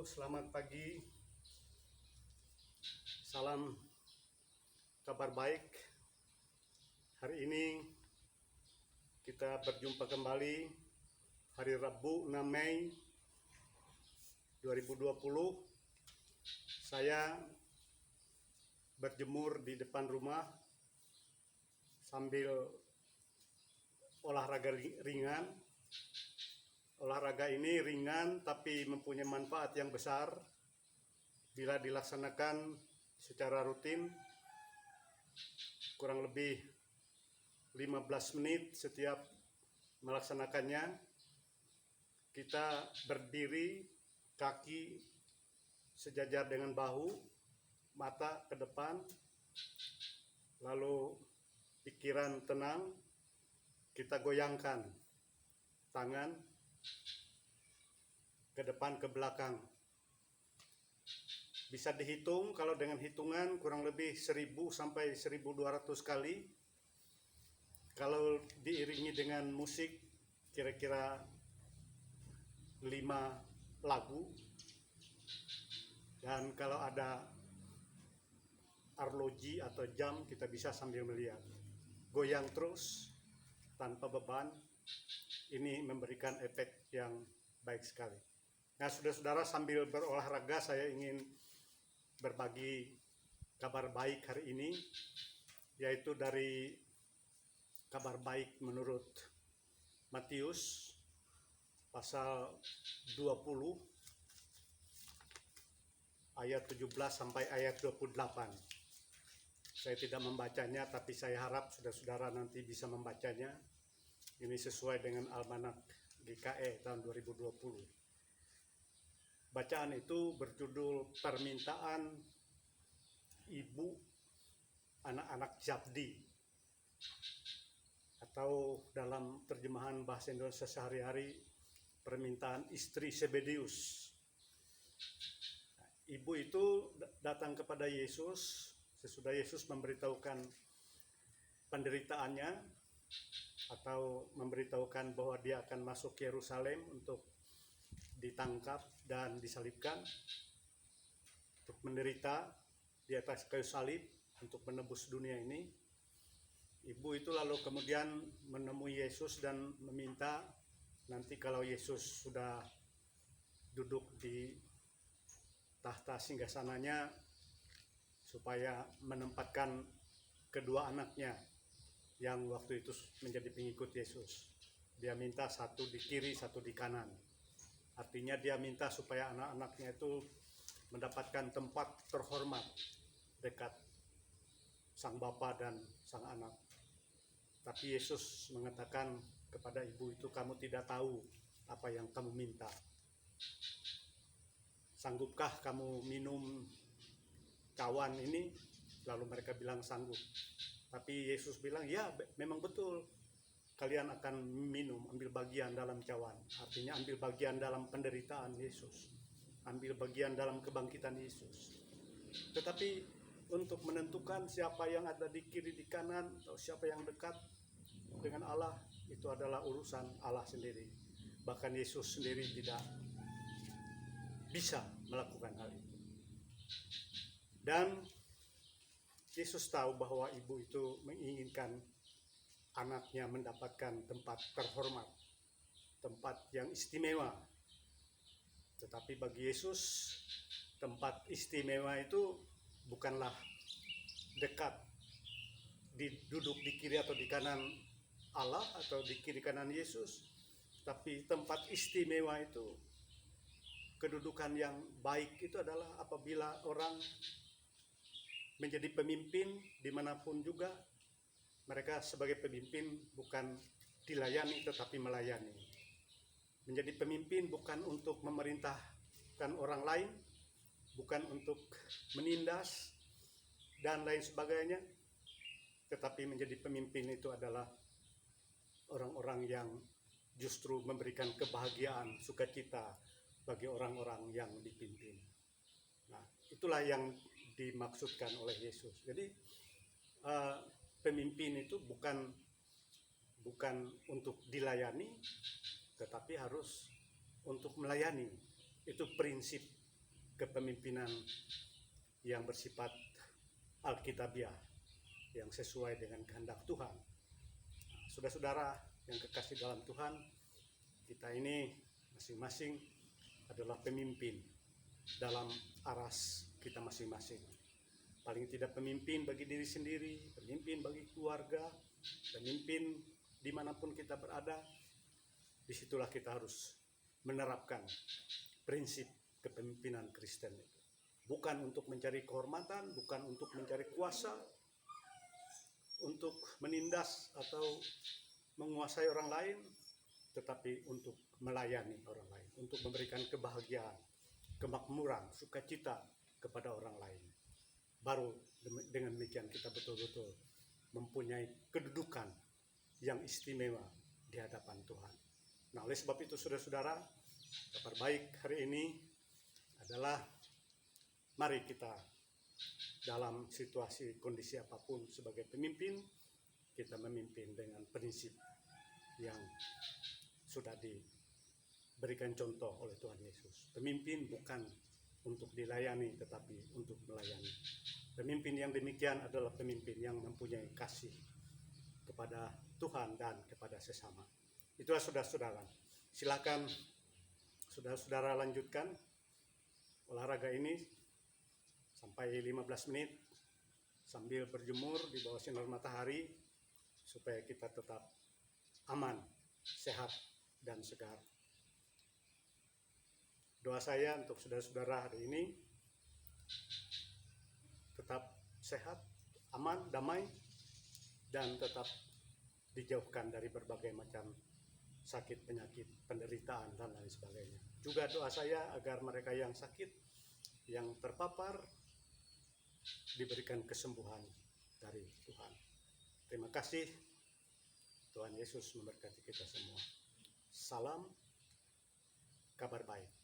Halo, selamat pagi. Salam kabar baik. Hari ini kita berjumpa kembali hari Rabu 6 Mei 2020. Saya berjemur di depan rumah sambil olahraga ringan. Olahraga ini ringan tapi mempunyai manfaat yang besar bila dilaksanakan secara rutin, kurang lebih 15 menit setiap melaksanakannya. Kita berdiri, kaki sejajar dengan bahu, mata ke depan, lalu pikiran tenang. Kita goyangkan tangan ke depan ke belakang. Bisa dihitung, kalau dengan hitungan kurang lebih 1000 sampai 1200 kali. Kalau diiringi dengan musik kira-kira 5 lagu. Dan kalau ada arloji atau jam, kita bisa sambil melihat. Goyang terus tanpa beban. Ini memberikan efek yang baik sekali. Nah, saudara-saudara, sambil berolahraga saya ingin berbagi kabar baik hari ini, yaitu dari kabar baik menurut Matius pasal 20 ayat 17 sampai ayat 28. Saya tidak membacanya, tapi saya harap saudara-saudara nanti bisa membacanya. Ini sesuai dengan Almanak GKE tahun 2020. Bacaan itu berjudul Permintaan Ibu Anak-anak Zabdi, atau dalam terjemahan bahasa Indonesia sehari-hari, permintaan istri Zebedeus. Ibu itu datang kepada Yesus sesudah Yesus memberitahukan penderitaannya, atau memberitahukan bahwa dia akan masuk Yerusalem untuk ditangkap dan disalibkan, untuk menderita di atas kayu salib untuk menebus dunia ini. Ibu itu lalu kemudian menemui Yesus dan meminta nanti kalau Yesus sudah duduk di tahta singgasananya, supaya menempatkan kedua anaknya yang waktu itu menjadi pengikut Yesus. Dia minta satu di kiri, satu di kanan. Artinya dia minta supaya anak-anaknya itu mendapatkan tempat terhormat dekat sang bapa dan sang anak. Tapi Yesus mengatakan kepada ibu itu, kamu tidak tahu apa yang kamu minta. Sanggupkah kamu minum cawan ini? Lalu mereka bilang sanggup. Tapi Yesus bilang, ya memang betul, kalian akan minum, ambil bagian dalam cawan. Artinya ambil bagian dalam penderitaan Yesus, ambil bagian dalam kebangkitan Yesus. Tetapi untuk menentukan siapa yang ada di kiri, di kanan, atau siapa yang dekat dengan Allah, itu adalah urusan Allah sendiri. Bahkan Yesus sendiri tidak bisa melakukan hal itu. Dan Yesus tahu bahwa ibu itu menginginkan anaknya mendapatkan tempat terhormat, tempat yang istimewa. Tetapi bagi Yesus, tempat istimewa itu bukanlah dekat, duduk di kiri atau di kanan Allah atau di kiri kanan Yesus. Tapi tempat istimewa itu, kedudukan yang baik itu adalah apabila orang menjadi pemimpin dimanapun juga, mereka sebagai pemimpin bukan dilayani tetapi melayani. Menjadi pemimpin bukan untuk memerintahkan orang lain, bukan untuk menindas dan lain sebagainya, tetapi menjadi pemimpin itu adalah orang-orang yang justru memberikan kebahagiaan, sukacita bagi orang-orang yang dipimpin. Nah, itulah yang dimaksudkan oleh Yesus. Jadi pemimpin itu bukan untuk dilayani, tetapi harus untuk melayani. Itu prinsip kepemimpinan yang bersifat alkitabiah, yang sesuai dengan kehendak Tuhan. Saudara-saudara yang kekasih dalam Tuhan, kita ini masing-masing adalah pemimpin dalam aras kita masing-masing. Paling tidak pemimpin bagi diri sendiri, pemimpin bagi keluarga, pemimpin dimanapun kita berada. Disitulah kita harus menerapkan prinsip kepemimpinan Kristen itu. Bukan untuk mencari kehormatan, bukan untuk mencari kuasa, untuk menindas atau menguasai orang lain, tetapi untuk melayani orang lain, untuk memberikan kebahagiaan, kemakmuran, sukacita kepada orang lain. Baru dengan demikian kita betul-betul mempunyai kedudukan yang istimewa di hadapan Tuhan. Nah, oleh sebab itu saudara-saudara, kabar baik hari ini adalah mari kita dalam situasi kondisi apapun sebagai pemimpin, kita memimpin dengan prinsip yang sudah diberikan contoh oleh Tuhan Yesus. Pemimpin bukan untuk dilayani tetapi untuk melayani. Pemimpin yang demikian adalah pemimpin yang mempunyai kasih kepada Tuhan dan kepada sesama. Itulah saudara-saudara. Silakan saudara-saudara lanjutkan olahraga ini sampai 15 menit sambil berjemur di bawah sinar matahari supaya kita tetap aman, sehat, dan segar. Doa saya untuk saudara-saudara hari ini tetap sehat, aman, damai, dan tetap dijauhkan dari berbagai macam sakit, penyakit, penderitaan, dan lain sebagainya. Juga doa saya agar mereka yang sakit, yang terpapar, diberikan kesembuhan dari Tuhan. Terima kasih. Tuhan Yesus memberkati kita semua. Salam kabar baik.